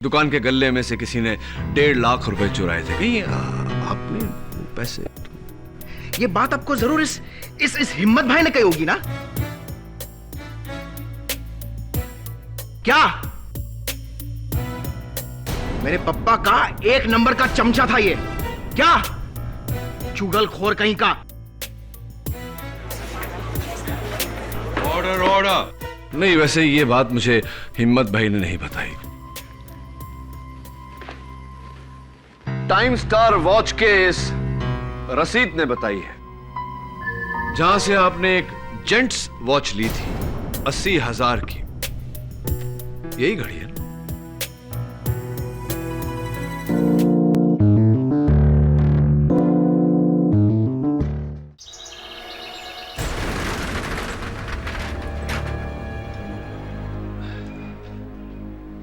दुकान के गल्ले में से किसी ने 1.5 लाख रुपए चुराए थे। कहीं आपने पैसे? ये बात आपको जरूर इस हिम्मत भाई ने कही होगी ना? क्या मेरे पप्पा का 1 नंबर का चमचा था ये? क्या चुगलखोर कहीं का। Order order. नहीं, वैसे ये बात मुझे हिम्मत भाई ने नहीं बताई। टाइम स्टार वॉच के इस रसीद ने बताई है, जहां से आपने एक जेंट्स वॉच ली थी 80,000 की। यही घड़ी है ना?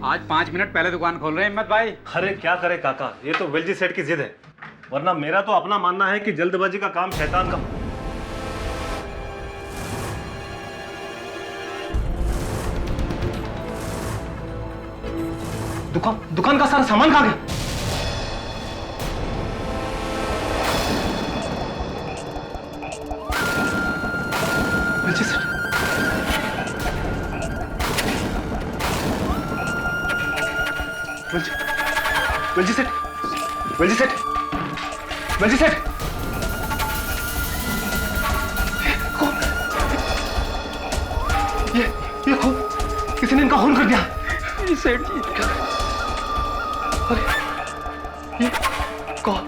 आज 5 मिनट पहले दुकान खोल रहे हैं हिम्मत भाई। अरे क्या करे काका, ये तो वेलजी सेठ की जिद है, वरना मेरा तो अपना मानना है कि जल्दबाजी का काम शैतान का। दुकान का सारा सामान कहाँ गया? वेलजी सेठ, वेलजी सेठ, वेलजी सेठ, वेलजी सेठ, ये किसी ने इनका खून कर दिया। सेठ जी, अरे ये कौन?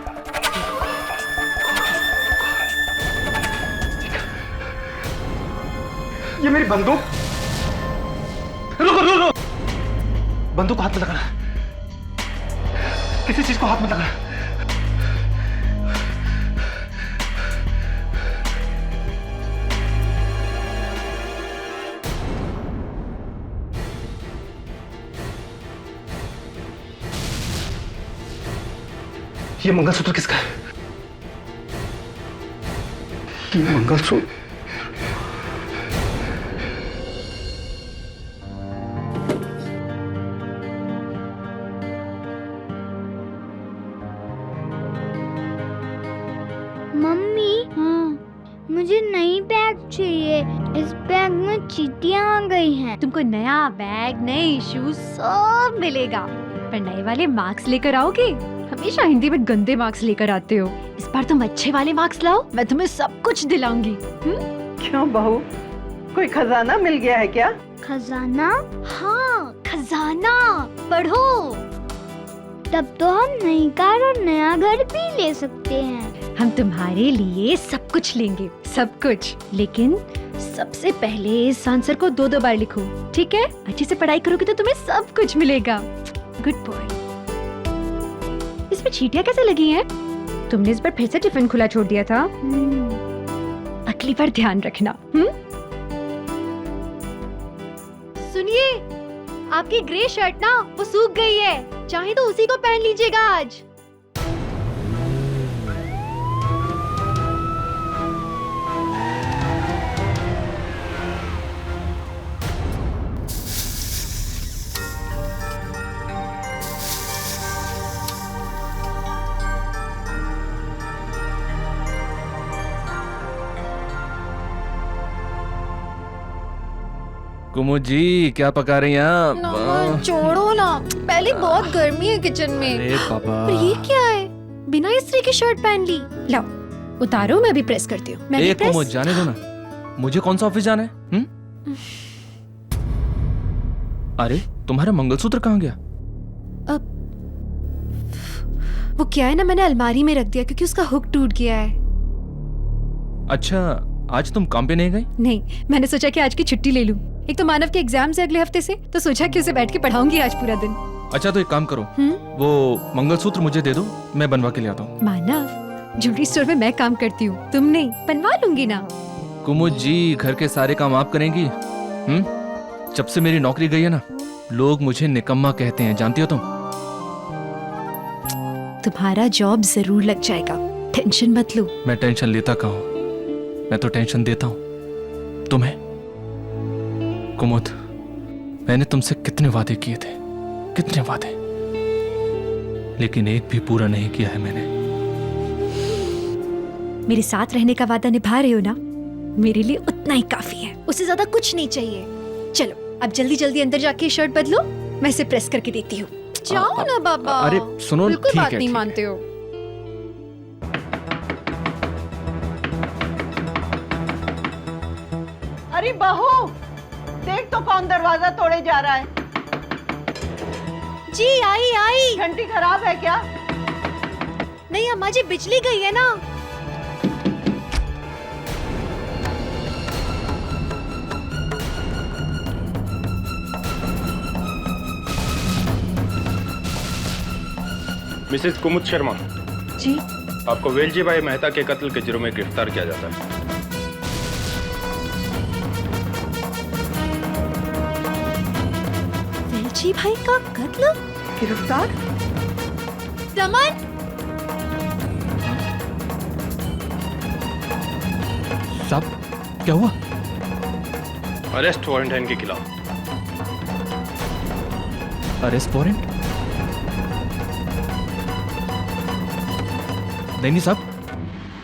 ये मेरी बंदूक। रुको, बंदूक को हाथ में लगाना, किसी चीज को हाथ में लगाना। ये मंगलसूत्र किसका है? ये मंगलसूत्र मम्मी, मुझे नई बैग चाहिए। इस बैग में चींटियां आ गई हैं। तुमको नया बैग, नए शूज सब मिलेगा, पर नए वाले मार्क्स लेकर आओगे? हमेशा हिंदी में गंदे मार्क्स लेकर आते हो। इस बार तुम अच्छे वाले मार्क्स लाओ, मैं तुम्हें सब कुछ दिलाऊंगी। क्यों बहू, कोई खजाना मिल गया है क्या? खजाना? हाँ, खजाना। पढ़ो। तब तो हम नई कार और नया घर भी ले सकते हैं। हम तुम्हारे लिए सब कुछ लेंगे, सब कुछ। लेकिन सबसे पहले इस आंसर को 2-2 बार लिखो, ठीक है? अच्छे से पढ़ाई करोगे तो तुम्हें सब कुछ मिलेगा। Good boy. इसमें चींटियां कैसे लगी हैं? तुमने इस बार फिर से टिफिन खुला छोड़ दिया था। अगली बार ध्यान रखना। सुनिए, आपकी ग्रे शर्ट ना वो सूख गई है, चाहे तो उसी को पहन लीजिएगा आज। कुमुद जी, क्या पका रही हैं आप? छोड़ो ना, पहले बहुत गर्मी है किचन में। अरे पापा, पर ये क्या है? बिना इस्त्री की शर्ट पहन ली। लाओ उतारो, मैं भी प्रेस करती हूँ। मैं भी प्रेस। कुमुद जाने दो ना, मुझे कौन सा ऑफिस जाना है? अरे तुम्हारा मंगलसूत्र कहाँ गया? वो क्या है ना, मैंने अलमारी में रख दिया क्योंकि उसका हुक टूट गया है। अच्छा, आज तुम काम पे नहीं गई? नहीं, मैंने सोचा कि आज की छुट्टी ले लूं। एक तो मानव के एग्जाम से अगले हफ्ते से, तो सोचा कि उसे बैठ के पढ़ाऊंगी आज पूरा दिन। अच्छा तो एक काम करो, वो मंगलसूत्र मुझे दे दो, मैं बनवा के ले आता हूँ। मानव, ज्वेलरी स्टोर में मैं काम करती हूँ, तुम नहीं। बनवा लूंगी ना। कुमुद जी, घर के सारे काम आप करेंगी? जब से मेरी नौकरी गई है ना, लोग मुझे निकम्मा कहते हैं, जानती हो तुम? तुम्हारा जॉब जरूर लग जाएगा, टेंशन मत लो। मैं टेंशन लेता कहाँ हूँ, मैं तो टेंशन देता हूँ तुम्हें। कुमुद, मैंने तुमसे कितने वादे किए थे, कितने वादे, लेकिन एक भी पूरा नहीं किया है मैंने। मेरे साथ रहने का वादा निभा रहे हो ना, मेरे लिए उतना ही काफी है, उससे ज्यादा कुछ नहीं चाहिए। चलो अब जल्दी जल्दी अंदर जाके शर्ट बदलो, मैं इसे प्रेस करके देती हूँ। जाओ ना बाबा। अरे सुनो, बिल्कुल ठीक बात है, नहीं ठीक है। मानते हो। अरे बहू, देख तो कौन दरवाजा तोड़े जा रहा है। जी आई आई। घंटी खराब है क्या? नहीं अम्मा जी, बिजली गई है ना। मिसेस कुमुद शर्मा, जी आपको वेलजी भाई मेहता के कत्ल के जुर्म में गिरफ्तार किया जाता है। वेलजी भाई का कत्ल? गिरफ्तार? रमन, साहब क्या हुआ? अरेस्ट वारंट है इनके खिलाफ। Arrest warrant? नहीं साहब,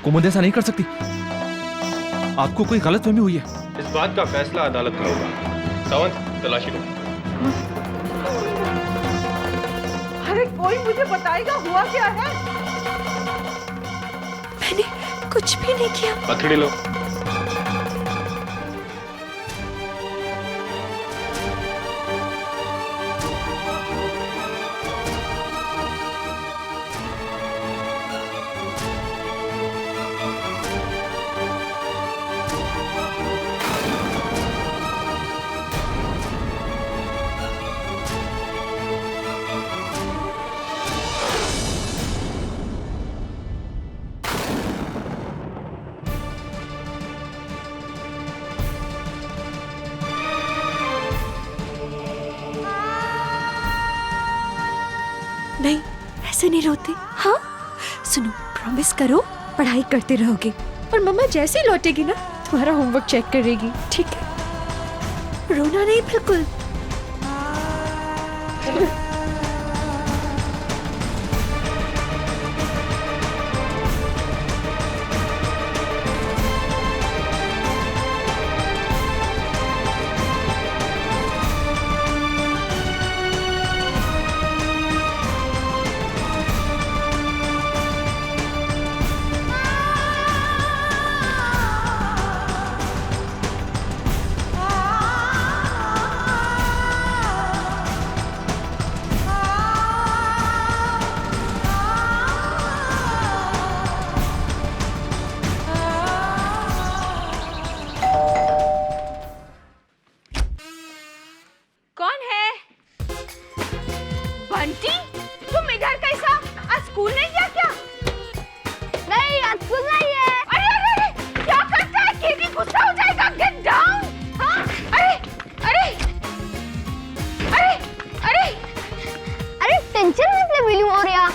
कुमुद ऐसा नहीं कर सकती। आपको कोई गलतफहमी हुई है। इस बात का फैसला अदालत में होगा। सावंत, तलाशी लो। अरे कोई मुझे बताएगा हुआ क्या है? मैंने कुछ भी नहीं किया। हथेली लो। नहीं, ऐसे नहीं रोते। हाँ सुनो, प्रॉमिस करो पढ़ाई करते रहोगे, और मम्मा जैसे ही लौटेगी ना तुम्हारा होमवर्क चेक करेगी, ठीक है? रोना नहीं बिल्कुल। कौन है? बंटी, तुम इधर कैसा? आज स्कूल नहीं गया क्या? नहीं, आज स्कूल नहीं है। अरे अरे अरे, क्या करता है? केटी गुस्सा हो जाएगा। Get down. हाँ? अरे अरे अरे अरे अरे, टेंशन मत ले विलू और यार।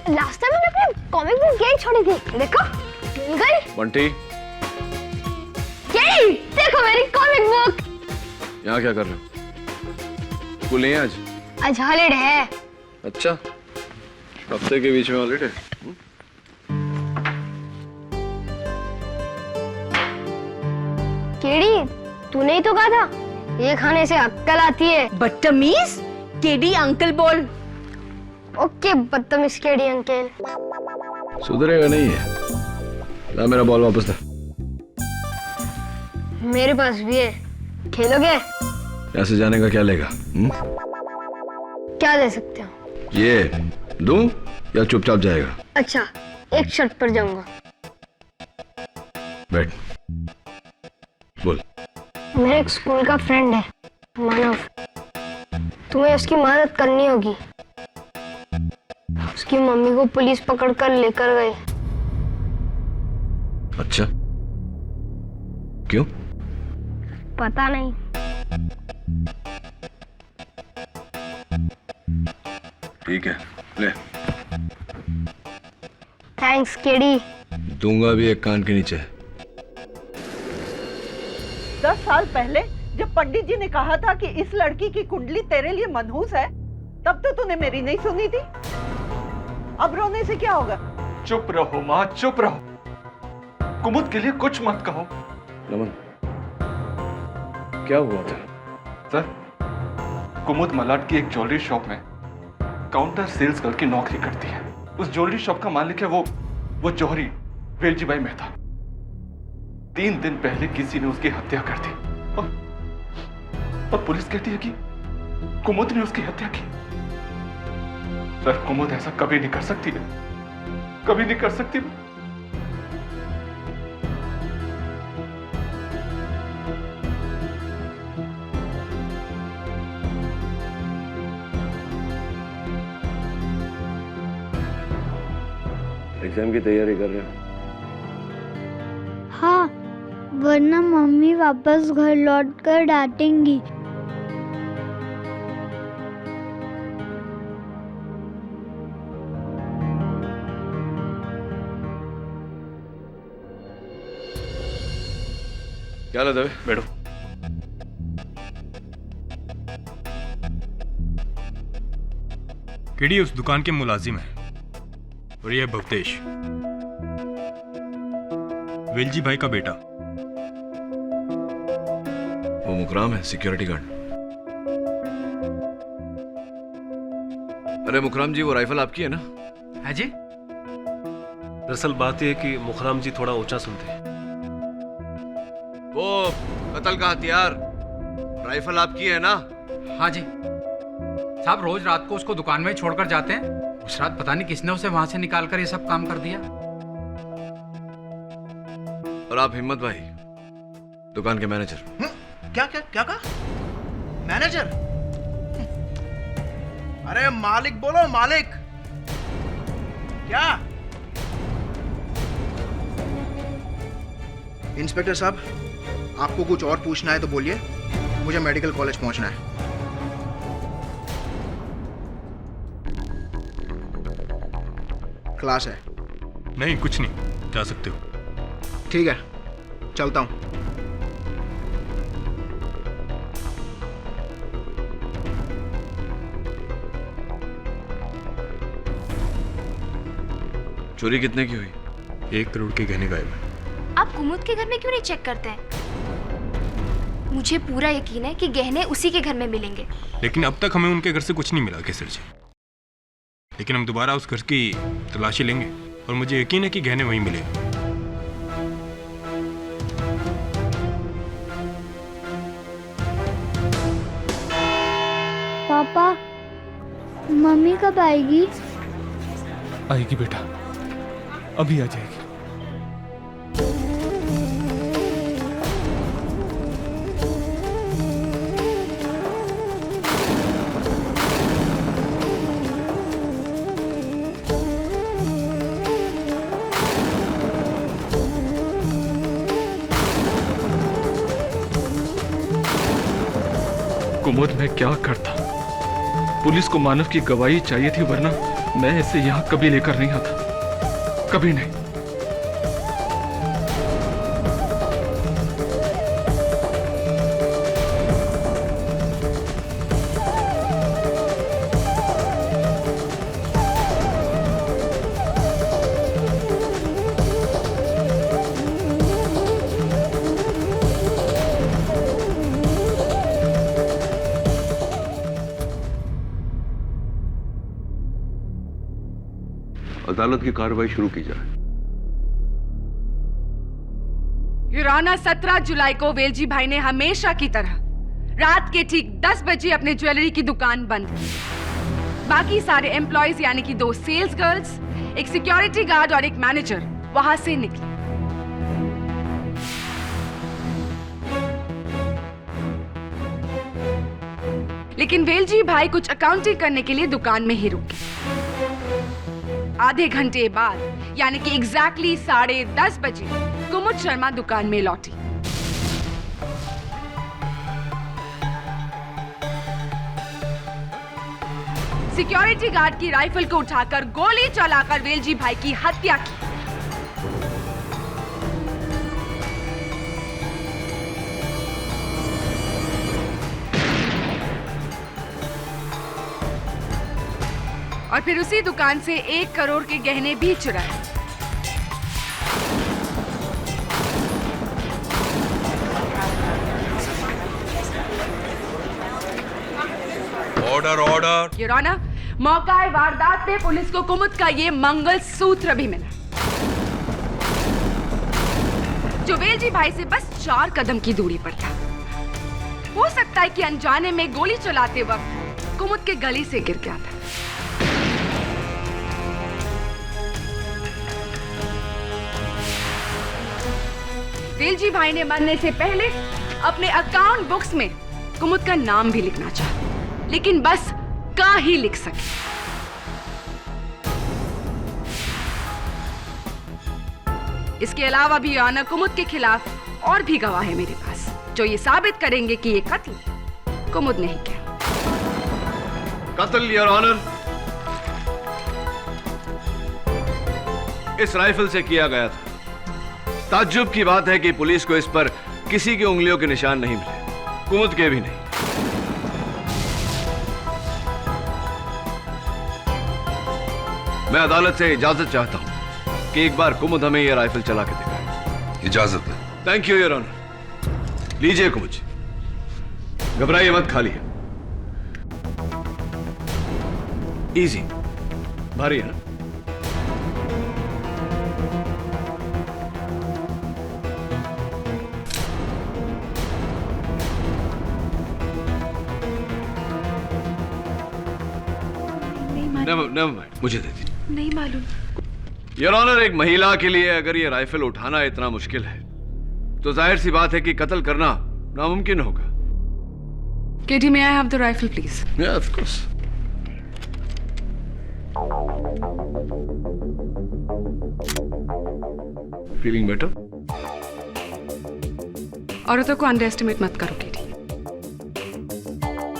लास्ट टाइम मैंने अपनी कॉमिक बुक यही छोड़ी थी, देखो मिल गई। बंटी, यही देखो मेरी कॉमिक बुक। यहाँ क्या कर रहे हो? स्कूल नहीं है आज? आज हॉलिडे है। अच्छा, हफ्ते के बीच में हॉलिडे। केडी, तूने ही तो कहा था ये खाने से अक्कल आती है। बदतमीज, केडी अंकल बोल। ओके बदतमीज केडी अंकल। सुधरेगा नहीं है। ला मेरा बॉल वापस दे। मेरे पास भी है, खेलोगे? यहाँ से जाने का क्या लेगा? क्या ले सकते हो? ये दूं या चुपचाप जाएगा? अच्छा, एक शर्त पर जाऊंगा। बैठ, बोल। मेरा एक स्कूल का फ्रेंड है, मानव। तुम्हें उसकी मदद करनी होगी। उसकी मम्मी को पुलिस पकड़कर लेकर गई। अच्छा, क्यों? पता नहीं। ठीक है, ले। Thanks KD. दूंगा भी एक कान के नीचे। 10 साल पहले जब पंडित जी ने कहा था कि इस लड़की की कुंडली तेरे लिए मनहूस है, तब तो तूने मेरी नहीं सुनी थी। अब रोने से क्या होगा? चुप रहो माँ, चुप रहो। कुमुद के लिए कुछ मत कहो। नमन, क्या हुआ था? सर, कुमुद मलाड की एक ज्वेलरी शॉप में काउंटर सेल्स गर्ल की नौकरी करती है। उस ज्वेलरी शॉप का मालिक है वो जौहरी वेलजी भाई मेहता। 3 दिन पहले किसी ने उसकी हत्या कर दी और पुलिस कहती है कि कुमुद ने उसकी हत्या की। सर, कुमुद ऐसा कभी नहीं कर सकती है, कभी नहीं कर सकती। एग्जाम की तैयारी कर रहे हो? हाँ, वरना मम्मी वापस घर लौटकर डांटेंगी। क्या लगा? बैठो। किडी उस दुकान के मुलाजिम है और यह भवतेश, वेलजी भाई का बेटा। वो मुकराम है, सिक्योरिटी गार्ड। अरे मुकराम जी, वो राइफल आपकी है ना? है जी। दरअसल बात यह है कि मुखराम जी थोड़ा ऊंचा सुनते हैं। वो कत्ल का हथियार राइफल आपकी है ना? हाँ जी साहब, रोज रात को उसको दुकान में ही छोड़कर जाते हैं। उस रात पता नहीं किसने उसे वहां से निकालकर ये सब काम कर दिया। और आप हिम्मत भाई, दुकान के मैनेजर। क्या क्या क्या कहा? मैनेजर? अरे मालिक बोलो, मालिक। क्या? इंस्पेक्टर साहब, आपको कुछ और पूछना है तो बोलिए, मुझे मेडिकल कॉलेज पहुंचना है। क्लास है। नहीं, कुछ नहीं, जा सकते हो। ठीक है, चलता हूं। चोरी कितने की हुई? 1 करोड़ के गहने गायब है। आप कुमुद के घर में क्यों नहीं चेक करते हैं? मुझे पूरा यकीन है कि गहने उसी के घर में मिलेंगे। लेकिन अब तक हमें उनके घर से कुछ नहीं मिला केसर जी। लेकिन हम दोबारा उस घर की तलाशी लेंगे और मुझे यकीन है कि गहने वहीं मिले। पापा, मम्मी कब आएगी? आएगी बेटा, अभी आ जाएगी। कुमुद, मैं क्या करता? पुलिस को मानव की गवाही चाहिए थी, वरना मैं इसे यहाँ कभी लेकर नहीं आता, कभी नहीं। अदालत की कार्रवाई शुरू की जाए। युराना 17 जुलाई को वेलजी भाई ने हमेशा की तरह रात के ठीक 10 बजे अपने ज्वेलरी की दुकान बंद की। बाकी सारे एम्प्लॉयज यानी कि 2 सेल्स गर्ल्स, एक सिक्योरिटी गार्ड और एक मैनेजर वहां से निकले। लेकिन वेलजी भाई कुछ अकाउंटिंग करने के लिए दुकान में ही रुके। आधे घंटे बाद यानी कि एग्जैक्टली 10:30 बजे कुमुद शर्मा दुकान में लौटी। सिक्योरिटी गार्ड की राइफल को उठाकर गोली चलाकर वेलजी भाई की हत्या की। और फिर उसी दुकान से 1 करोड़ के गहने भी चुराए। Order order. योर ऑनर, मौका वारदात पे पुलिस को कुमुद का ये मंगलसूत्र भी मिला, जो वेलजी भाई से बस 4 कदम की दूरी पर था। हो सकता है कि अनजाने में गोली चलाते वक्त कुमुद के गली से गिर गया था। वेलजी भाई ने मरने से पहले अपने अकाउंट बुक्स में कुमुद का नाम भी लिखना चाहा, लेकिन बस का ही लिख सके। इसके अलावा भी योर कुमुद के खिलाफ और भी गवाह है मेरे पास, जो ये साबित करेंगे कि ये कत्ल कुमुद ने ही किया। कत्ल योर ऑनर इस राइफल से किया गया था। ताज्जुब की बात है कि पुलिस को इस पर किसी की उंगलियों के निशान नहीं मिले, कुमुद के भी नहीं। मैं अदालत से इजाजत चाहता हूं कि एक बार कुमुद हमें यह राइफल चला के दिखाए। इजाजत है। Thank you your honour. लीजिए कुमुद, घबराइए मत, खाली है। इजी, भारी है ना? नेवर माइंड, मुझे दे दीजिए। नहीं मालूम। योर ऑनर, एक महिला के लिए अगर ये राइफल उठाना इतना मुश्किल है तो जाहिर सी बात है कि कत्ल करना नामुमकिन होगा। KD, may I have the rifle, please? Yeah, of course. Feeling better? औरतों को अंडर एस्टिमेट मत करो केडी।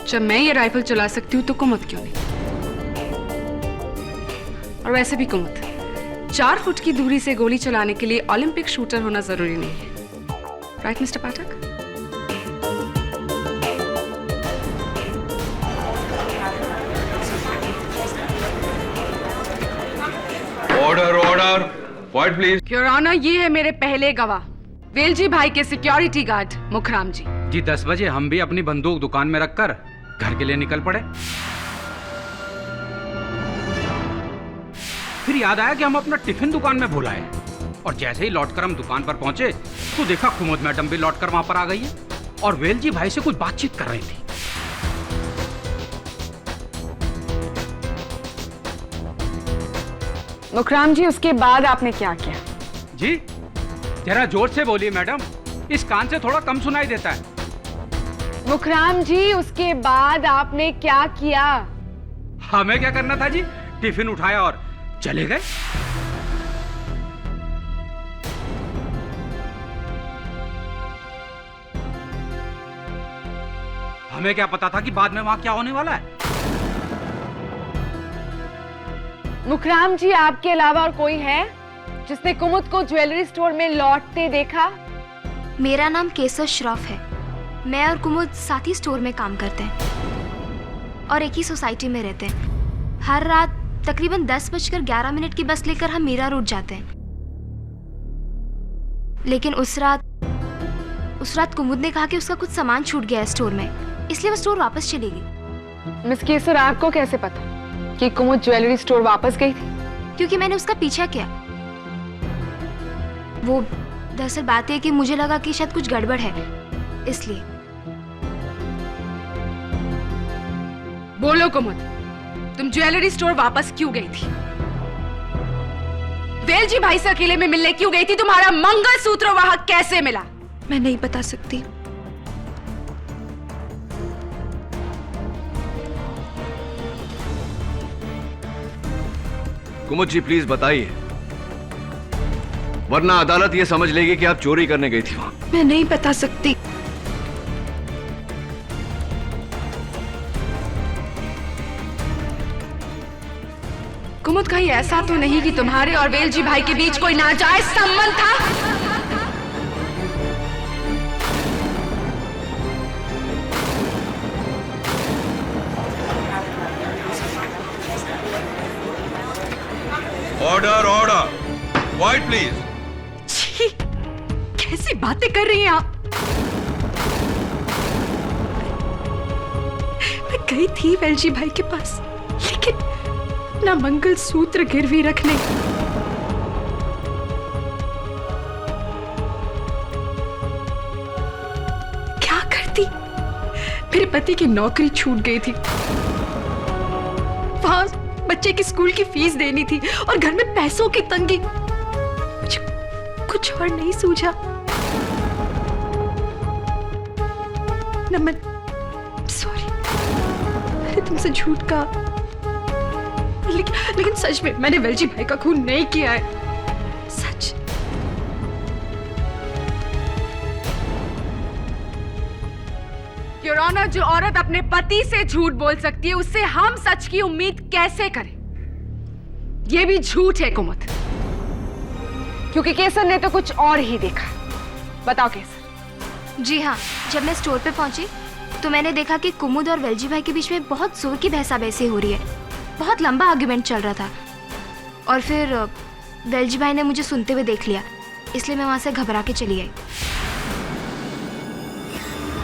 जब मैं ये राइफल चला सकती हूँ तो कुमुद क्यों नहीं? और वैसे भी कुमुद 4 फुट की दूरी से गोली चलाने के लिए ओलंपिक शूटर होना जरूरी नहीं है। Right mister Pathak? Order order, quiet please. Your honour, ये है मेरे पहले गवाह, वेलजी भाई के सिक्योरिटी गार्ड मुखराम जी। जी 10 बजे हम भी अपनी बंदूक दुकान में रखकर घर के लिए निकल पड़े। फिर याद आया कि हम अपना टिफिन दुकान में भूल आए, और जैसे ही लौटकर हम दुकान पर पहुंचे तो देखा कुमुद मैडम भी लौटकर वहां पर आ गई है और वेलजी भाई से कुछ बातचीत कर रही थी। मुखराम जी, उसके बाद आपने क्या किया? जी जरा जोर से बोलिए मैडम, इस कान से थोड़ा कम सुनाई देता है। मुखराम जी, उसके बाद आपने क्या किया? हमें क्या करना था जी, टिफिन उठाया और चले गए। हमें क्या पता था कि बाद में वहां क्या होने वाला है। मुखराम जी, आपके अलावा और कोई है जिसने कुमुद को ज्वेलरी स्टोर में लौटते देखा? मेरा नाम केसर श्रॉफ है। मैं और कुमुद साथ ही स्टोर में काम करते हैं और एक ही सोसाइटी में रहते हैं। हर रात तकरीबन 10:11 की बस लेकर हम मीरा रोड जाते हैं। लेकिन उस रात कुमुद ने कहा कि उसका कुछ सामान छूट गया है स्टोर में, इसलिए वो स्टोर वापस चली गई। मिस केसर, आपको कैसे पता कि कुमुद ज्वेलरी स्टोर वापस गई थी? क्योंकि मैंने उसका पीछा किया। वो दरअसल बात है कि मुझे लगा कि शायद कुछ गड़बड़ है, इसलिए। बोलो कुमुद, तुम ज्वेलरी स्टोर वापस क्यों गई थी? वेलजी भाई से अकेले में मिलने क्यों गई थी? तुम्हारा मंगलसूत्र वहां कैसे मिला? मैं नहीं बता सकती। कुमुद जी प्लीज बताइए, वरना अदालत यह समझ लेगी कि आप चोरी करने गई थी वहां। मैं नहीं बता सकती। कुमुद, कहीं ऐसा तो नहीं कि तुम्हारे और वेलजी भाई के बीच कोई नाजायज संबंध था? Order order, quiet please. छी, कैसी बातें कर रही हैं आप? मैं गई थी वेलजी भाई के पास, लेकिन ना मंगलसूत्र गिरवी रखने, क्या करती? मेरे पति की नौकरी छूट गई थी, वहां बच्चे की स्कूल की फीस देनी थी और घर में पैसों की तंगी। मुझे कुछ और नहीं सूझा। नमन, सॉरी, मैंने तुमसे झूठ कहा, लेकिन सच में मैंने वेलजी भाई का खून नहीं किया है, सच। योर ऑनर, जो औरत अपने पति से झूठ बोल सकती है, उससे हम सच की उम्मीद कैसे करें? ये भी झूठ है कुमुद, क्योंकि केसर ने तो कुछ और ही देखा। बताओ केसर। जी हाँ, जब मैं स्टोर पे पहुंची तो मैंने देखा कि कुमुद और वेलजी भाई के बीच में बहुत जोर की बहसाबहसी हो रही है। बहुत लंबा आर्गुमेंट चल रहा था और फिर वेलजी भाई ने मुझे सुनते हुए देख लिया, इसलिए मैं वहां से घबरा के चली आई।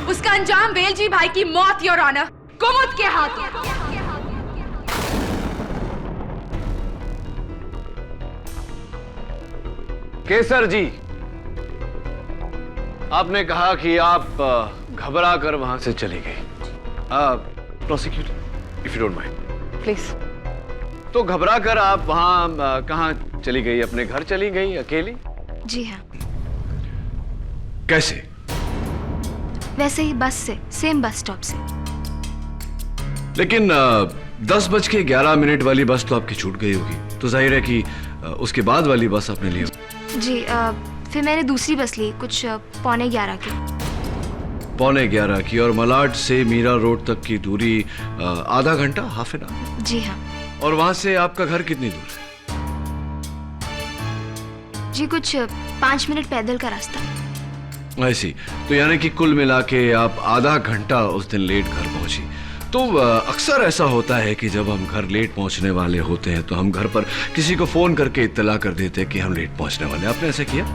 उसका अंजाम वेलजी भाई की मौत, योर ऑनर, कुमुद के हाथों। केसर जी, आपने कहा कि आप घबरा कर वहां से चली गई। Prosecutor, if you don't mind please. तो घबरा कर आप वहां कहां चली गई? अपने घर चली गई अकेली? जी हाँ। कैसे? वैसे ही बस से, सेम बस स्टॉप से। लेकिन 10:11 वाली बस तो आपकी छूट गई होगी, तो जाहिर है कि उसके बाद वाली बस आपने ली। जी, फिर मैंने दूसरी बस ली, कुछ 11:15 की। 11:15 की? और मलाड से मीरा रोड तक की दूरी आधा घंटा, हाफ एन आवर? जी हाँ। और वहां से आपका घर कितनी दूर है? जी, कुछ 5 मिनट पैदल का रास्ता। ऐसी? तो यानी कि कुल मिला के आप आधा घंटा उस दिन लेट घर पहुंची। तो अक्सर ऐसा होता है कि जब हम घर लेट पहुंचने वाले होते हैं तो हम घर पर किसी को फोन करके इत्तला कर देते हैं कि हम लेट पहुंचने वाले हैं। आपने ऐसा किया?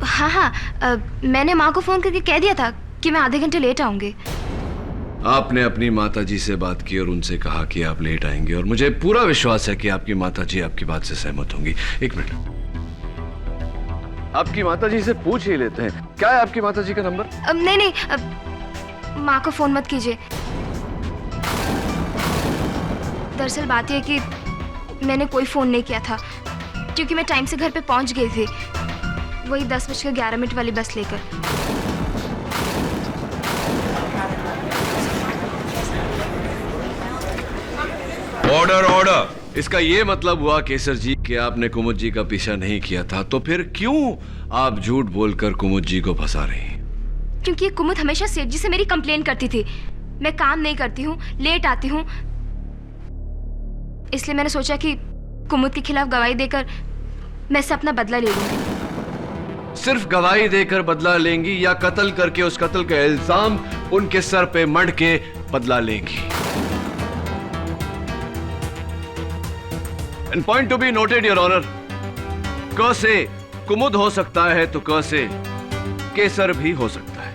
हाँ हाँ, मैंने माँ को फोन करके कह दिया था कि मैं आधे घंटे लेट आऊंगी। आपने अपनी माताजी से बात की और उनसे कहा कि आप लेट आएंगे, और मुझे पूरा विश्वास है कि आपकी माताजी आपकी बात से सहमत होंगी। एक मिनट, आपकी माताजी से पूछ ही लेते हैं। क्या है आपकी माताजी का नंबर? नहीं, माँ को फोन मत कीजिए। दरअसल बात यह कि मैंने कोई फोन नहीं किया था, क्योंकि मैं टाइम से घर पे पहुंच गई थी, वही 10:11 वाली बस लेकर। Order order. इसका ये मतलब हुआ केसर जी कि आपने कुमुद जी का पीछा नहीं किया था, तो फिर क्यों आप झूठ बोलकर कुमुद जी को फंसा रही हैं? क्योंकि कुमुद हमेशा सेठ जी से मेरी कंप्लेन करती थी, मैं काम नहीं करती हूँ, लेट आती हूँ, इसलिए मैंने सोचा कि कुमुद के खिलाफ गवाही देकर मैं इससे अपना बदला ले लूंगी। सिर्फ गवाही देकर बदला लेंगी या कत्ल करके उस कत्ल का इल्जाम उनके सर पे मढ़ के बदला लेंगी? And point to be noted, Your Honor, क से कुमुद हो सकता है तो क से केसर भी हो सकता है।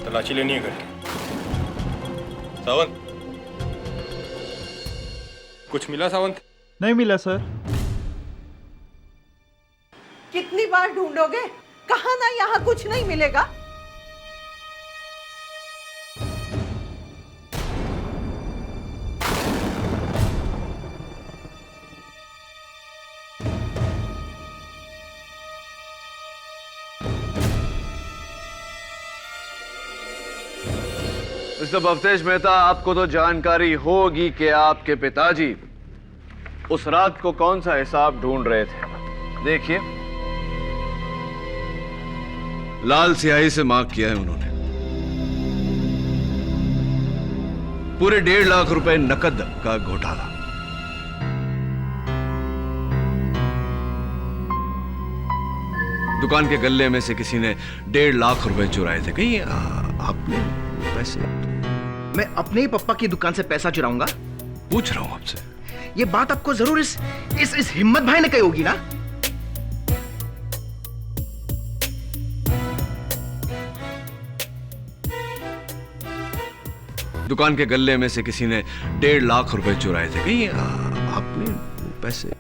तलाशी लेनी है करके। सावंत, कुछ मिला सावंत? नहीं मिला सर। कितनी बार ढूंढोगे? कहा ना यहाँ कुछ नहीं मिलेगा। मिस्टर भवतेश मेहता, आपको तो जानकारी होगी कि आपके पिताजी उस रात को कौन सा हिसाब ढूंढ रहे थे। देखिए, लाल स्याही से मार्क किया है उन्होंने। पूरे 1.5 लाख रुपए नकद का घोटाला। दुकान के गल्ले में से किसी ने 1.5 लाख रुपए चुराए थे। कहीं आपने पैसे? मैं अपने ही पप्पा की दुकान से पैसा चुराऊंगा? पूछ रहा हूं आपसे। ये बात आपको जरूर इस हिम्मत भाई ने कही होगी ना? दुकान के गल्ले में से किसी ने 1.5 लाख रुपए चुराए थे। कहीं आपने पैसे?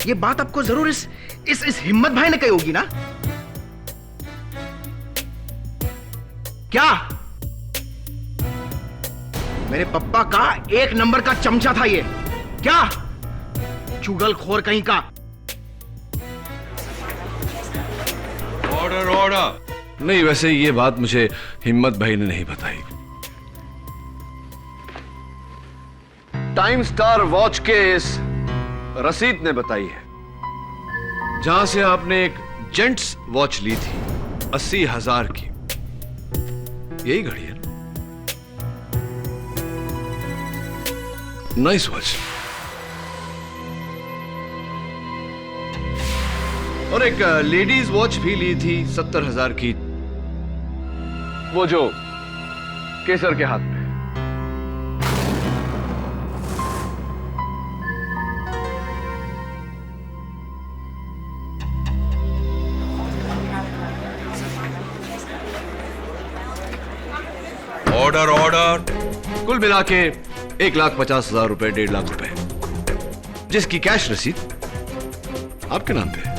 ये बात आपको जरूर इस हिम्मत भाई ने कही होगी ना? क्या मेरे पप्पा का 1 नंबर का चमचा था ये? क्या चुगलखोर कहीं का? Order order. नहीं, वैसे ये बात मुझे हिम्मत भाई ने नहीं बताई। टाइम स्टार वॉच के इस रसीद ने बताई है, जहां से आपने एक जेंट्स वॉच ली थी 80,000 की। यही घड़ी है? Nice watch. और एक लेडीज वॉच भी ली थी 70,000 की, वो जो केसर के हाथ में। Order order. कुल मिला के 1,50,000 रुपए, 1.5 लाख रुपए, जिसकी कैश रसीद आपके नाम पे है।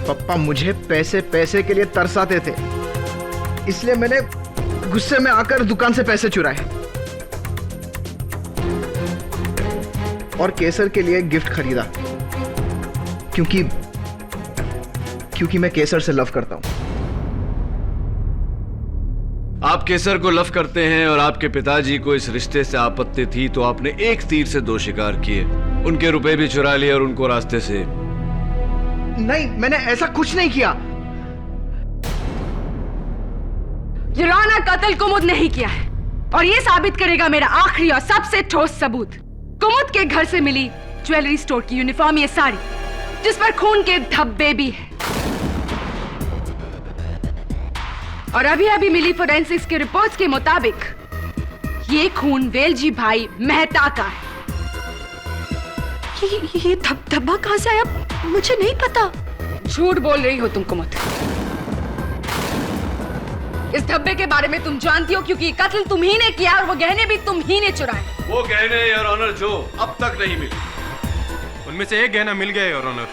पप्पा मुझे पैसे के लिए तरसाते थे, इसलिए मैंने गुस्से में आकर दुकान से पैसे चुराए और केसर के लिए गिफ्ट खरीदा, क्योंकि मैं केसर से लव करता हूं। आप केसर को लव करते हैं और आपके पिताजी को इस रिश्ते से आपत्ति थी, तो आपने एक तीर से 2 शिकार किए। उनके रुपए भी चुरा लिए और उनको रास्ते से। नहीं, मैंने ऐसा कुछ नहीं किया। युराना कत्ल कुमुद नहीं किया है, और ये साबित करेगा मेरा आखिरी और सबसे ठोस सबूत। कुमुद के घर से मिली ज्वेलरी स्टोर की यूनिफॉर्म, ये साड़ी जिस पर खून के धब्बे भी हैं। और अभी मिली फोरेंसिक्स के रिपोर्ट्स के मुताबिक ये खून वेलजी भाई मेहता का है। ये धब्बा कहां से आया? मुझे नहीं पता। झूठ बोल रही हो तुम कुमुद। इस धब्बे के बारे में तुम जानती हो, क्योंकि कत्ल तुम ही ने किया और वो गहने भी तुम ही ने चुराए। वो गहने योर ऑनर जो अब तक नहीं मिले, उनमें से एक गहना मिल गया योर ऑनर।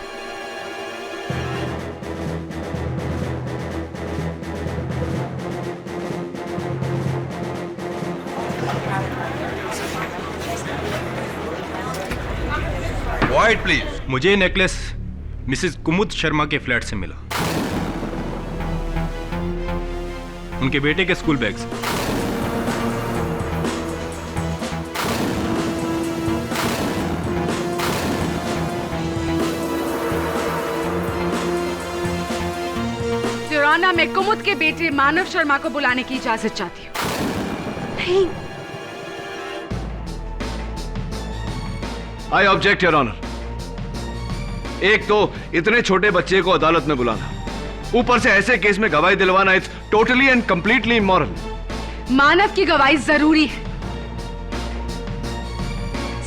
White please. मुझे ये नेकलेस मिसेस कुमुद शर्मा के फ्लैट से मिला, उनके बेटे के स्कूल बैग से। युराना, मैं कुमुद के बेटे मानव शर्मा को बुलाने की इजाजत चाहती हूँ। नहीं। I object your honour. एक तो इतने छोटे बच्चे को अदालत में बुलाना, ऊपर से ऐसे केस में गवाही दिलवाना, it's totally and completely immoral. Manav की गवाही जरूरी है,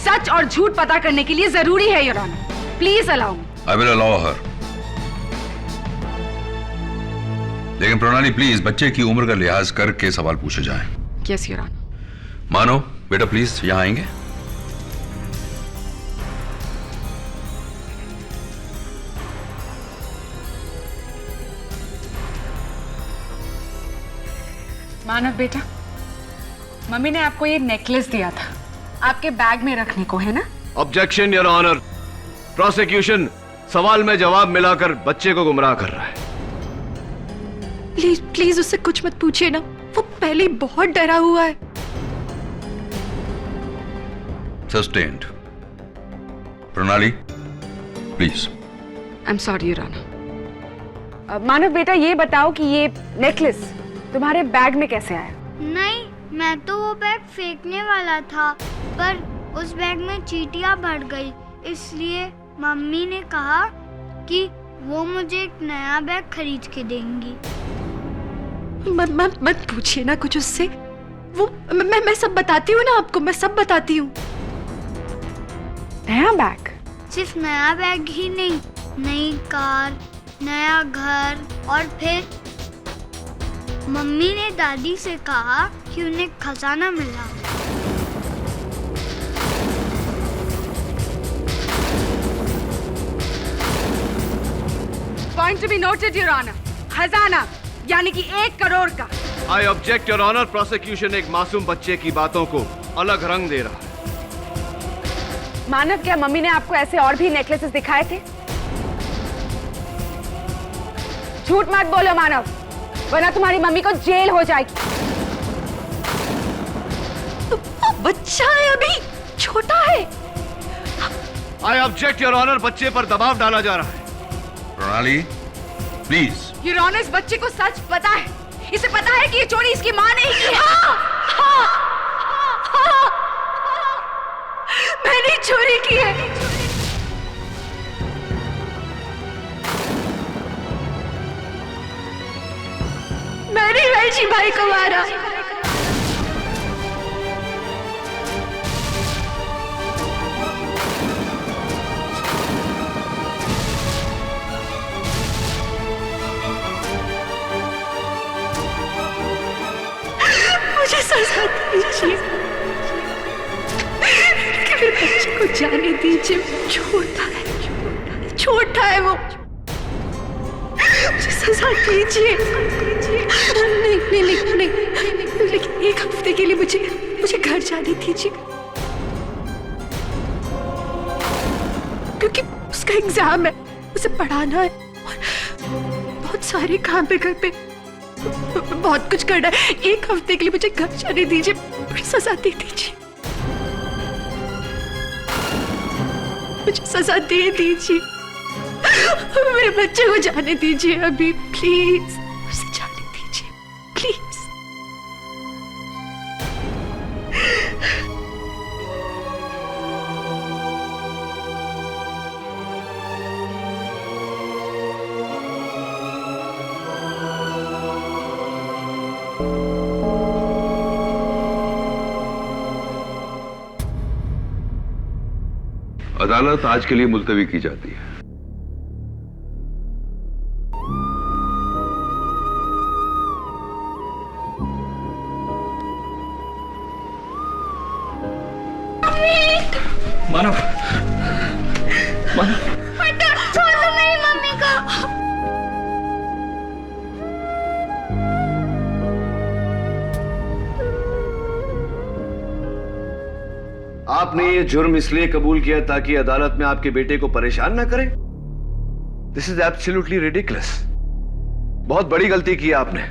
सच और झूठ पता करने के लिए जरूरी है your honour. Please allow me. I will allow her. लेकिन प्रणाली प्लीज बच्चे की उम्र का लिहाज करके सवाल पूछे जाएं। Yes your honour. मानो बेटा प्लीज यहां आएंगे। मानव बेटा, मम्मी ने आपको ये नेकलेस दिया था आपके बैग में रखने को, है ना? Objection your honour. प्रोसिक्यूशन सवाल में जवाब मिलाकर बच्चे को गुमराह कर रहा है। प्लीज प्लीज उससे कुछ मत पूछिए ना, वो पहले ही बहुत डरा हुआ है। Sustained. Pranali please. I am sorry your honour. Manav बेटा, ये बताओ कि ये नेकलेस तुम्हारे बैग में कैसे आया? नहीं, मैं तो वो बैग फेंकने वाला था, पर उस बैग में चींटियां भर गई, इसलिए मम्मी ने कहा कि वो मुझे एक नया बैग खरीद के देंगी। मत पूछिए ना कुछ उससे। वो मैं सब बताती हूँ ना आपको, मैं सब बताती हूँ। नया बैग? सिर्फ नया बैग ही नहीं, नई कार, नया घर, और फिर मम्मी ने दादी से कहा कि उन्हें खजाना मिला। Point to be noted your honour, खजाना यानी कि 1 करोड़ का। I object your honour, prosecution एक मासूम बच्चे की बातों को अलग रंग दे रहा है। मानव, क्या मम्मी ने आपको ऐसे और भी नेकलेसेस दिखाए थे? झूठ मत बोलो मानव, वरना तुम्हारी मम्मी को जेल हो जाएगी। तो बच्चा है, अभी छोटा है। आई ऑब्जेक्ट योर ऑनर, बच्चे पर दबाव डाला जा रहा है। प्रणाली प्लीज। योर ऑनर, इस बच्चे को सच पता है, इसे पता है कि ये चोरी इसकी माँ ने ही की है। मैंने चोरी की है। मैंने वेलजी भाई को मारा। मुझे सजा दीजिए, मेरे बच्चे को जाने दीजिए, छोटा है वो, मुझे सजा दीजिए। नहीं, लेकिन 1 हफ्ते के लिए मुझे घर जाने दीजिए, क्योंकि उसका एग्जाम है, उसे पढ़ाना है और बहुत सारे काम है घर पे, बहुत कुछ करना है। 1 हफ्ते के लिए मुझे घर जाने दीजिए, मुझे सजा दे दीजिए, मुझे सजा दे दीजिए, मेरे बच्चे को जाने दीजिए अभी, प्लीज, उसे जाने दीजिए, प्लीज। अदालत आज के लिए मुलतवी की जाती है। मानव, छोड़ दो मेरी मम्मी को। आपने ये जुर्म इसलिए कबूल किया ताकि अदालत में आपके बेटे को परेशान ना करें? This is absolutely ridiculous. बहुत बड़ी गलती की आपने।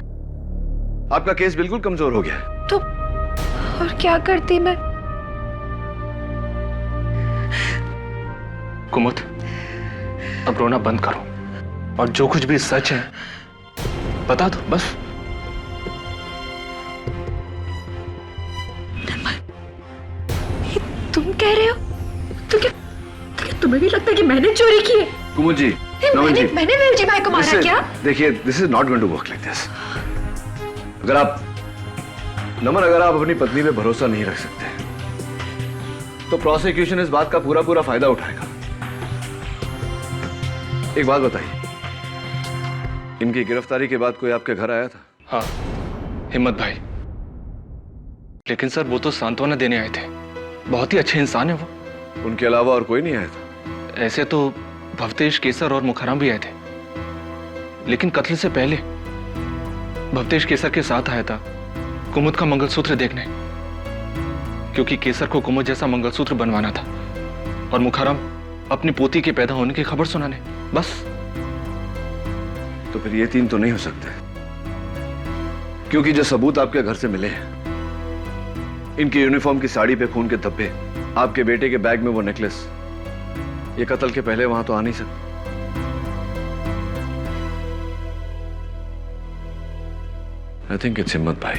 आपका केस बिल्कुल कमजोर हो गया। तो और क्या करती मैं? कुमुद, अब रोना बंद करो और जो कुछ भी सच है बता दो बस। तुम कह रहे हो? तुम्हें भी लगता है कि मैंने चोरी की है? कुमुद जी, नमन जी, मैंने वेलजी भाई को मारा क्या? देखिए, this is not going to work like this. अगर आप अपनी पत्नी पे भरोसा नहीं रख सकते तो प्रोसिक्यूशन इस बात का पूरा फायदा उठाएगा। एक बात बताइए, इनकी गिरफ्तारी के बाद कोई आपके घर आया था? हाँ, हिम्मत भाई। लेकिन सर वो तो सांत्वना देने आए थे, बहुत ही अच्छे इंसान है वो। उनके अलावा और कोई नहीं आया था? ऐसे तो भवतेश, केसर और मुखराम भी आए थे, लेकिन कत्ल से पहले भवतेश केसर के साथ आया था कुमुद का मंगलसूत्र देखने, क्योंकि केसर को कुमुद जैसा मंगलसूत्र बनवाना था और मुखराम अपनी पोती के पैदा होने की खबर सुनाने। बस। तो फिर ये 3 तो नहीं हो सकते, क्योंकि जो सबूत आपके घर से मिले हैं, इनकी यूनिफॉर्म की साड़ी पे खून के धब्बे, आपके बेटे के बैग में वो नेकलेस, ये कत्ल के पहले वहां तो आ नहीं सकते। आई थिंक इट्स हिम्मत भाई।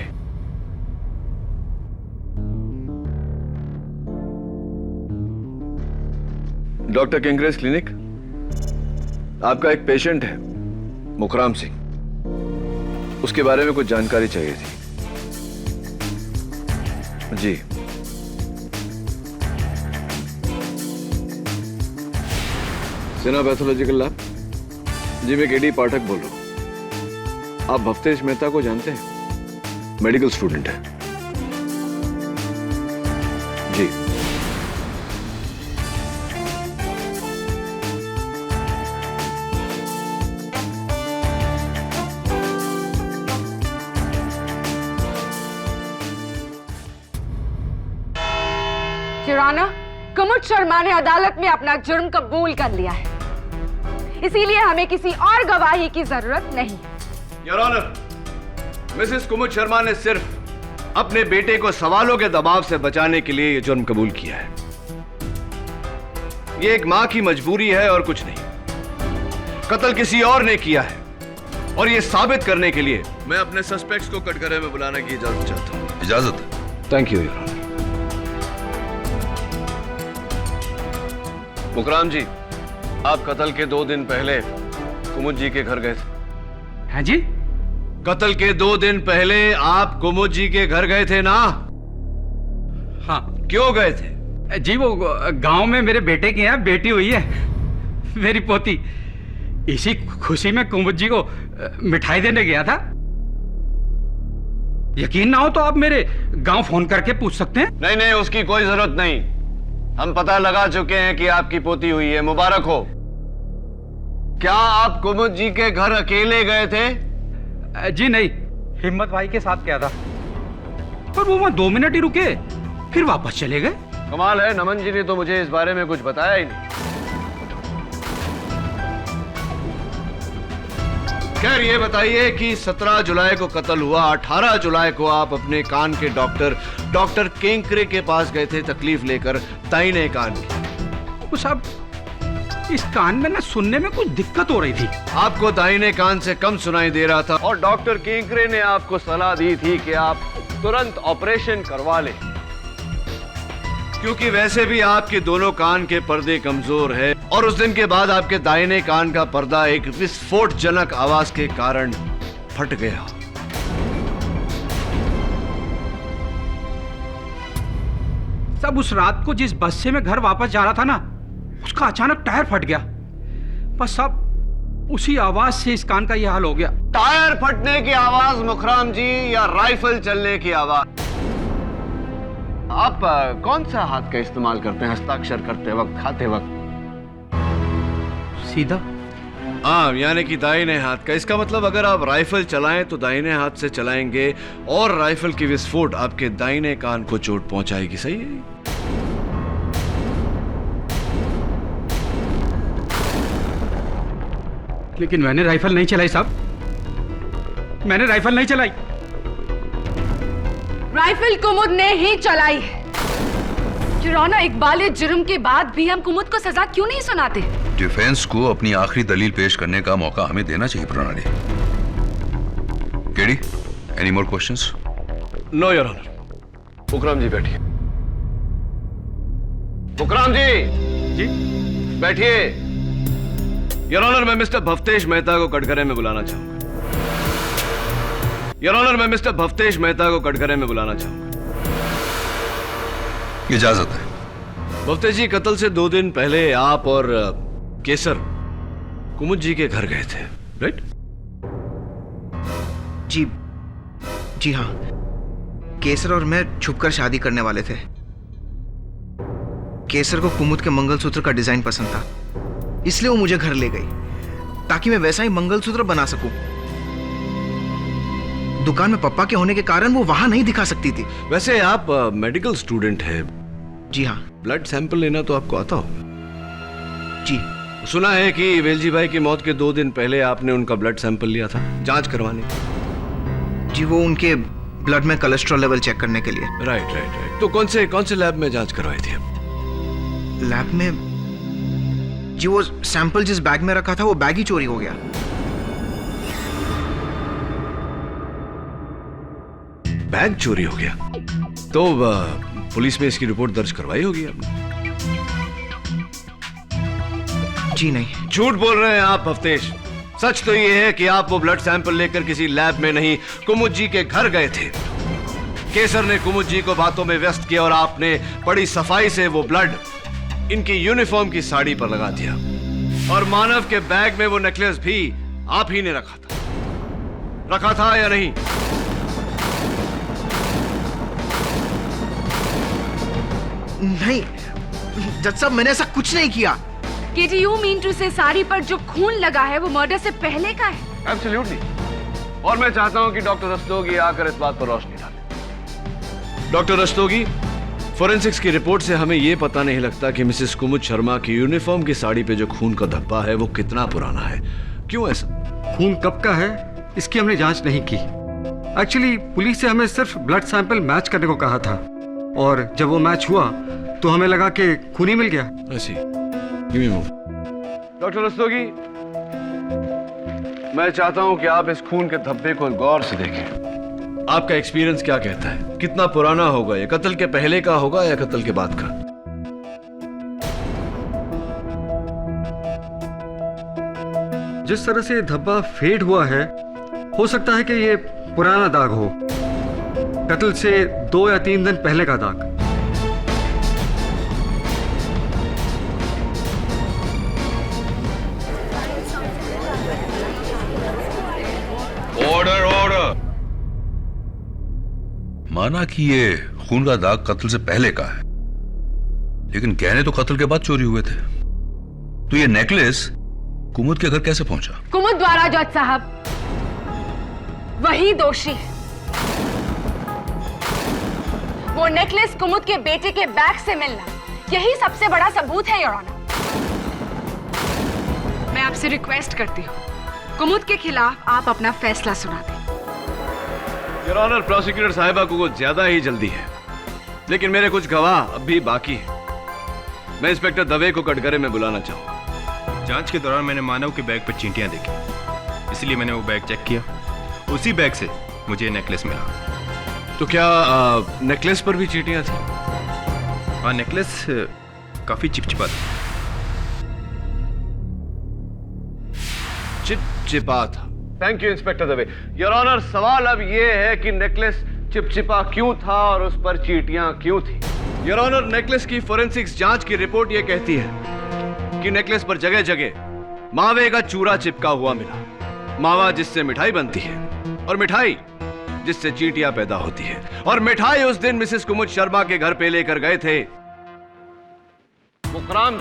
डॉक्टर किंग्रेस क्लिनिक, आपका एक पेशेंट है मुखराम सिंह, उसके बारे में कुछ जानकारी चाहिए थी। जी सिन्हा पैथोलॉजिकल लैब। जी मैं केडी पाठक बोल रहा हूं। आप भवतेश मेहता को जानते हैं? मेडिकल स्टूडेंट है। जी किराना, कुमुद शर्मा ने अदालत में अपना जुर्म कबूल कर लिया है, इसीलिए हमें किसी और गवाही की जरूरत नहीं। योर ऑनर, मिसेस कुमुद शर्मा ने सिर्फ अपने बेटे को सवालों के दबाव से बचाने के लिए यह जुर्म कबूल किया है। यह एक मां की मजबूरी है और कुछ नहीं। कत्ल किसी और ने किया है और यह साबित करने के लिए मैं अपने सस्पेक्ट्स को कटघरे में बुलाने की इजाजत चाहता हूं। इजाजत? Thank you your honour. Mukram ji, आप कत्ल के 2 दिन पहले कुमुद जी के घर गए थे। हैं जी? कत्ल के 2 दिन पहले आप कुमुद जी के घर गए थे ना? हाँ। क्यों गए थे? जी वो गांव में मेरे बेटे की यहाँ बेटी हुई है, मेरी पोती। इसी खुशी में कुमुद जी को मिठाई देने गया था। यकीन ना हो तो आप मेरे गांव फोन करके पूछ सकते हैं। नहीं नहीं, उसकी कोई जरूरत नहीं। हम पता लगा चुके हैं कि आपकी पोती हुई है, मुबारक हो। क्या आप कुमुद जी के घर अकेले गए थे? जी नहीं, हिम्मत भाई के साथ गया था, पर वो वहां 2 मिनट ही रुके, फिर वापस चले गए। कमाल है, नमन जी ने तो मुझे इस बारे में कुछ बताया ही नहीं। खैर ये बताइए कि 17 जुलाई को कत्ल हुआ, 18 जुलाई को आप अपने कान के डॉक्टर केंकरे के पास गए थे तकलीफ लेकर, दाहिने कान की। वो साहब, इस कान में ना सुनने में कुछ दिक्कत हो रही थी। आपको दाहिने कान से कम सुनाई दे रहा था और डॉक्टर केंकरे ने आपको सलाह दी थी कि आप तुरंत ऑपरेशन करवा लें, क्योंकि वैसे भी आपके दोनों कान के पर्दे कमजोर है और उस दिन के बाद आपके दाहिने कान का पर्दा एक विस्फोटजनक आवाज के कारण फट गया। सब उस रात को जिस बस से मैं घर वापस जा रहा था ना, उसका अचानक टायर फट गया। बस सब उसी आवाज से इस कान का यह हाल हो गया। टायर फटने की आवाज मुखराम जी, या राइफल चलने की आवाज? आप कौन सा हाथ का इस्तेमाल करते हैं हस्ताक्षर करते वक्त, खाते वक्त? सीधा। हाँ, यानी कि दाहिने हाथ का। इसका मतलब अगर आप राइफल चलाएं तो दाहिने हाथ से चलाएंगे और राइफल की विस्फोट आपके दाहिने कान को चोट पहुंचाएगी। सही है? लेकिन मैंने राइफल नहीं चलाई साहब, मैंने राइफल नहीं चलाई। राइफल कुमुद ने ही चलाई है। किराना, इकबाल जुर्म के बाद भी हम कुमुद को सजा क्यों नहीं सुनाते? डिफेंस को अपनी आखिरी दलील पेश करने का मौका हमें देना चाहिए Pranali. KD, any more questions? No your honour. Mukram ji बैठिए। मुकराम जी बैठिए। योर ऑनर, मैं मिस्टर भवतेश मेहता को कटघरे में बुलाना चाहूंगा। योर ऑनर, मैं मिस्टर भवतेश मेहता को कटघरे में बुलाना चाहूंगा। इजाजत है। भवतेश जी, कत्ल से 2 दिन पहले आप और केसर कुमुद जी के घर गए थे, राइट? जी हाँ, केसर और मैं छुपकर शादी करने वाले थे। केसर को कुमुद के मंगलसूत्र का डिजाइन पसंद था, इसलिए वो मुझे घर ले गई ताकि मैं वैसा ही मंगलसूत्र बना सकूं। दुकान में पप्पा के होने के कारण वो वहां नहीं दिखा सकती थी। वैसे आप मेडिकल स्टूडेंट हैं? जी हाँ। ब्लड सैंपल लेना तो आपको आता होगा? जी। सुना है कि वेलजी भाई की मौत के 2 दिन पहले आपने उनका ब्लड सैंपल लिया था जांच करवाने। जी, वो उनके ब्लड में कोलेस्ट्रॉल लेवल चेक करने के लिए। राइट। तो कौन से लैब में जांच करवाई थी? लैब में जी, वो सैंपल जिस बैग में रखा था वो बैग ही चोरी हो गया। बैग चोरी हो गया। तो पुलिस में इसकी रिपोर्ट दर्ज करवाई होगी आपने? जी नहीं। झूठ बोल रहे हैं आप भवतेश। सच तो ये है कि आप वो ब्लड सैंपल लेकर किसी लैब में नहीं, कुमुद जी के घर गए थे। केसर ने कुमुद जी को बातों में व्यस्त किया और आपने बड़ी सफाई से वो ब्लड इनकी यूनिफॉर्म की साड़ी पर लगा दिया। और मानव के बैग में वो नेकलेस भी आप ही ने रखा था या नहीं? नहीं जज साहब, मैंने ऐसा कुछ नहीं किया। केजी, यू मीन टू से साड़ी पर जो खून लगा है वो मर्डर से पहले का है? एब्सोल्युटली। और मैं चाहता हूं कि डॉक्टर रस्तोगी आकर इस बात पर रोशनी डाले। डॉक्टर रस्तोगी, फोरेंसिक्स की रिपोर्ट से हमें यह पता नहीं लगता कि मिसेस कुमुद शर्मा की यूनिफॉर्म की साड़ी पे जो खून का धब्बा है वो कितना पुराना है। क्यों ऐसा? खून कब का है इसकी हमने जांच नहीं की। एक्चुअली पुलिस से हमें सिर्फ ब्लड सैंपल मैच करने को कहा था, और जब वो मैच हुआ तो हमें लगा कि खून ही मिल गया। डॉक्टर रस्तोगी, मैं चाहता हूं कि आप इस खून के धब्बे को गौर से देखें। आपका एक्सपीरियंस क्या कहता है, कितना पुराना होगा ये? कत्ल के पहले का होगा या कत्ल के बाद का? जिस तरह से धब्बा फेड हुआ है, हो सकता है कि ये पुराना दाग हो, कत्ल से 2 या 3 दिन पहले का दाग। Order order. माना कि ये खून का दाग कत्ल से पहले का है, लेकिन गहने तो कत्ल के बाद चोरी हुए थे। तो ये नेकलेस कुमुद के घर कैसे पहुंचा? कुमुद द्वारा जज साहब, वही दोषी है। वो नेकलेस कुमुद के बेटे के बैग से मिलना, यही सबसे बड़ा सबूत है योर ऑनर। मैं आपसे रिक्वेस्ट करती हूँ, कुमुद के खिलाफ आप अपना फैसला सुना दें। योर ऑनर, प्रोसिक्यूटर साहिबा को कुछ ज्यादा ही जल्दी है, लेकिन मेरे कुछ गवाह अब भी बाकी हैं। मैं इंस्पेक्टर दवे को कटघरे में बुलाना चाहूंगा। जांच के दौरान मैंने मानव के बैग पर चींटियां देखी, इसलिए मैंने वो बैग चेक किया। उसी बैग से मुझे नेकलेस मिला। तो क्या नेकलेस पर भी चींटियां थी? हाँ, नेकलेस काफी चिपचिपा था। चिपचिपा था। Thank you inspector Dave. Your honour, सवाल अब यह है कि नेकलेस चिपचिपा क्यों था और उस पर चींटियां क्यों थी? योर ऑनर, नेकलेस की फोरेंसिक्स जांच की रिपोर्ट यह कहती है कि नेकलेस पर जगह जगह मावे का चूरा चिपका हुआ मिला। मावा जिससे मिठाई बनती है और मिठाई जिससे चींटियां पैदा होती है। और मिठाई उस दिन मिसेस कुमुद शर्मा के घर पे लेकर गए थे मुकराम।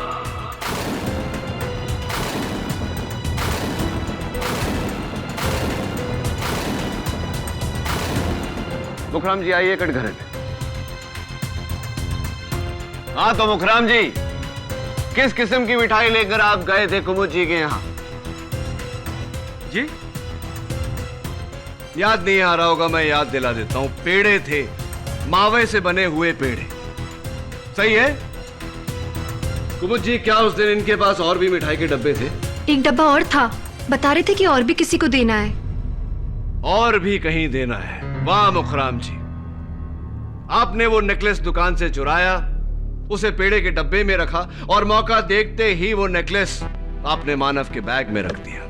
मुखराम जी आइए कटघरे में। हाँ तो मुखराम जी, किस किस्म की मिठाई लेकर आप गए थे कुमुद जी के यहां? जी याद नहीं आ रहा होगा, मैं याद दिला देता हूं। पेड़े थे, मावे से बने हुए पेड़े। सही है कुमुद जी? क्या उस दिन इनके पास और भी मिठाई के डब्बे थे? एक डब्बा और था, बता रहे थे कि और भी किसी को देना है। और भी कहीं देना है? वाह मुखराम जी, आपने वो नेकलेस दुकान से चुराया, उसे पेड़े के डब्बे में रखा और मौका देखते ही वो नेकलेस आपने मानव के बैग में रख दिया।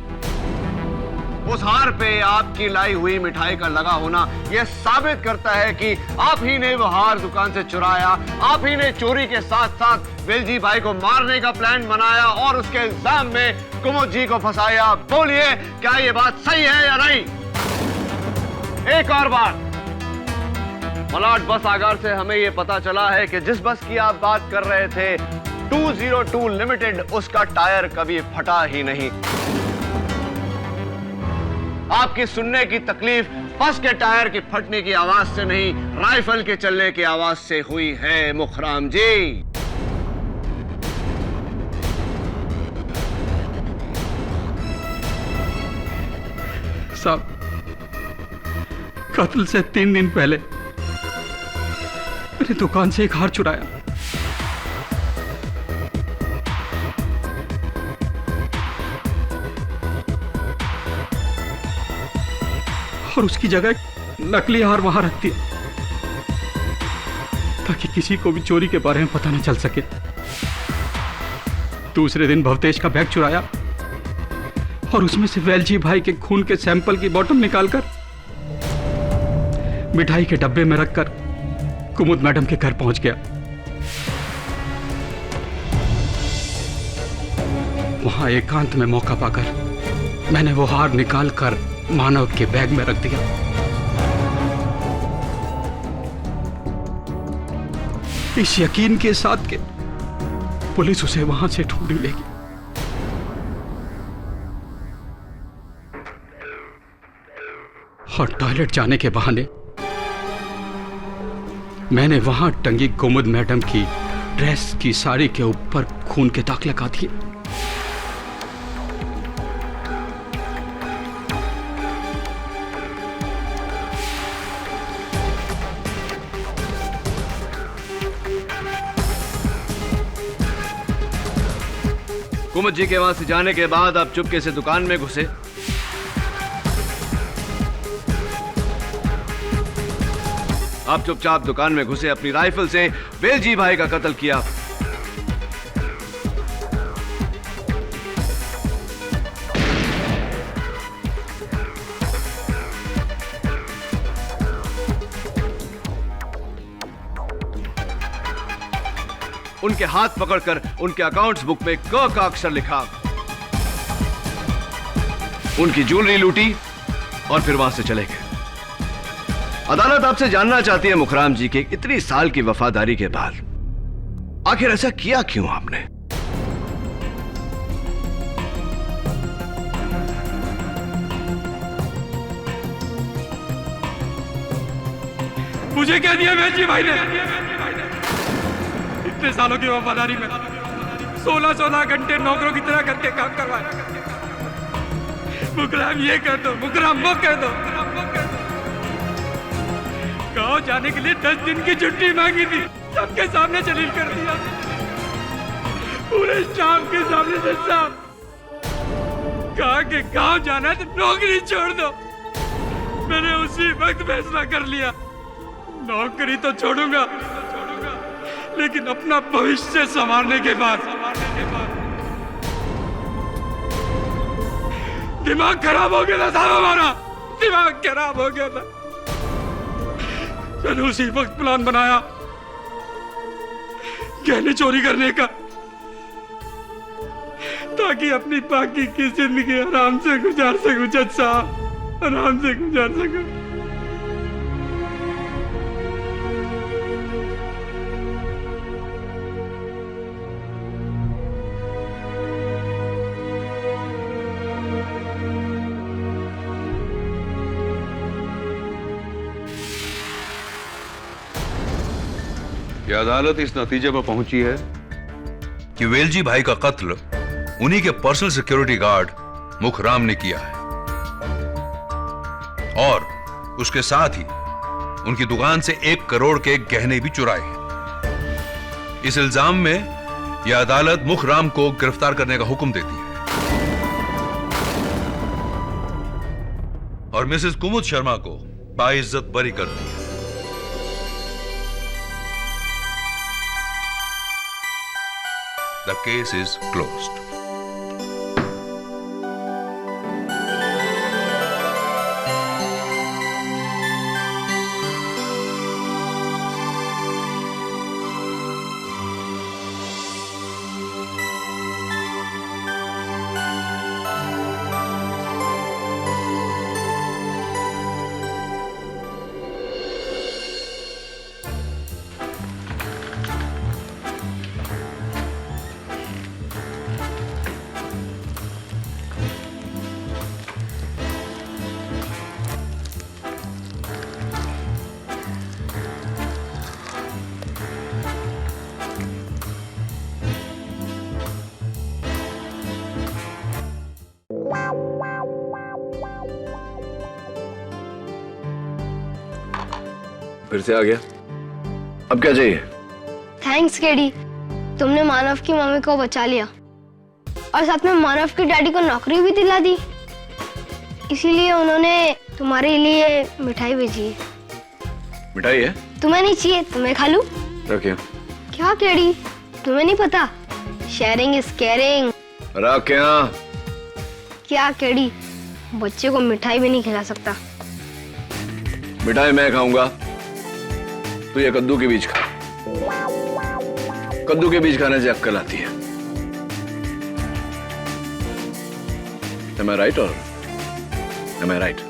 उस हार पे आपकी लाई हुई मिठाई का लगा होना यह साबित करता है कि आप ही ने वो हार दुकान से चुराया, आप ही ने चोरी के साथ साथ वेलजी भाई को मारने का प्लान बनाया और उसके इल्जाम में कुमुद जी को फंसाया। बोलिए, क्या ये बात सही है या नहीं? एक और बात, मलाड बस आगार से हमें यह पता चला है कि जिस बस की आप बात कर रहे थे 202 लिमिटेड, उसका टायर कभी फटा ही नहीं। आपकी सुनने की तकलीफ बस के टायर की फटने की आवाज से नहीं, राइफल के चलने की आवाज से हुई है मुखराम जी। साहब, कत्ल से 3 दिन पहले मेरी दुकान से एक हार चुराया और उसकी जगह नकली हार वहां रख दिया। ताकि किसी को भी चोरी के बारे में पता न चल सके। दूसरे दिन भवतेश का बैग चुराया और उसमें से वेलजी भाई के खून के सैंपल की बोतल निकालकर मिठाई के डब्बे में रखकर कुमुद मैडम के घर पहुंच गया। वहां एकांत में मौका पाकर मैंने वो हार निकालकर मानव के बैग में रख दिया। इस यकीन के साथ कि पुलिस उसे वहां से ढूंढ ही लेगी। और टॉयलेट जाने के बहाने मैंने वहां टंगी कुमुद मैडम की ड्रेस की साड़ी के ऊपर खून के दाग लगा दिए। कुमुद जी के वहां से जाने के बाद आप चुपके से दुकान में घुसे। आप चुपचाप दुकान में घुसे, अपनी राइफल से वेलजी भाई का कत्ल किया। उनके हाथ पकड़कर उनके अकाउंट्स बुक में क का अक्षर लिखा, उनकी ज्वेलरी लूटी और फिर वहां से चले गए। अदालत आपसे जानना चाहती है मुखराम जी के इतनी साल की वफादारी के बाद आखिर ऐसा किया क्यों आपने? मुझे क्या दिया वेलजी भाई ने? इतने सालों की वफादारी में 16-16 घंटे नौकरों की तरह करके काम करवाया। मुखराम ये कर दो, मुखराम वो कर दो। गांव जाने के लिए 10 दिन की छुट्टी मांगी थी, सबके सामने जलील कर दिया, पूरे स्टाफ के सामने से साहब कहा कि गांव जाना है तो नौकरी छोड़ दो। मैंने उसी वक्त फैसला कर लिया, नौकरी तो छोड़ूंगा लेकिन अपना भविष्य संवारने के बाद। दिमाग खराब हो गया था साहब, हमारा दिमाग खराब हो गया था। मैंने उसी वक्त प्लान बनाया गहने चोरी करने का, ताकि अपनी बाकी की जिंदगी आराम से गुजार सकूं। जज साहब, आराम से गुजार सकूं। यह अदालत इस नतीजे पर पहुंची है कि वेलजी भाई का कत्ल उन्हीं के पर्सनल सिक्योरिटी गार्ड मुखराम ने किया है और उसके साथ ही उनकी दुकान से 1 करोड़ के गहने भी चुराए हैं। इस इल्जाम में यह अदालत मुखराम को गिरफ्तार करने का हुक्म देती है और मिसेस कुमुद शर्मा को बाइज्जत बरी करती है। The case is closed. फिर से आ गया, अब क्या चाहिए? थैंक्स केडी, तुमने मानव की मम्मी को बचा लिया और साथ में मानव के डैडी को नौकरी भी दिला दी, इसीलिए उन्होंने तुम्हारे लिए मिठाई भेजी है। मिठाई है? तुम्हें नहीं चाहिए तो मैं खा लूं? रखिए। क्या केड़ी, तुम्हें नहीं पता? Sharing is caring. रखिए। क्या केड़ी, बच्चे को मिठाई भी नहीं खिला सकता। मिठाई मैं खाऊंगा, तू ये कद्दू के बीज खा। कद्दू के बीज खाने से अक्ल आती है। Am I right or am I right?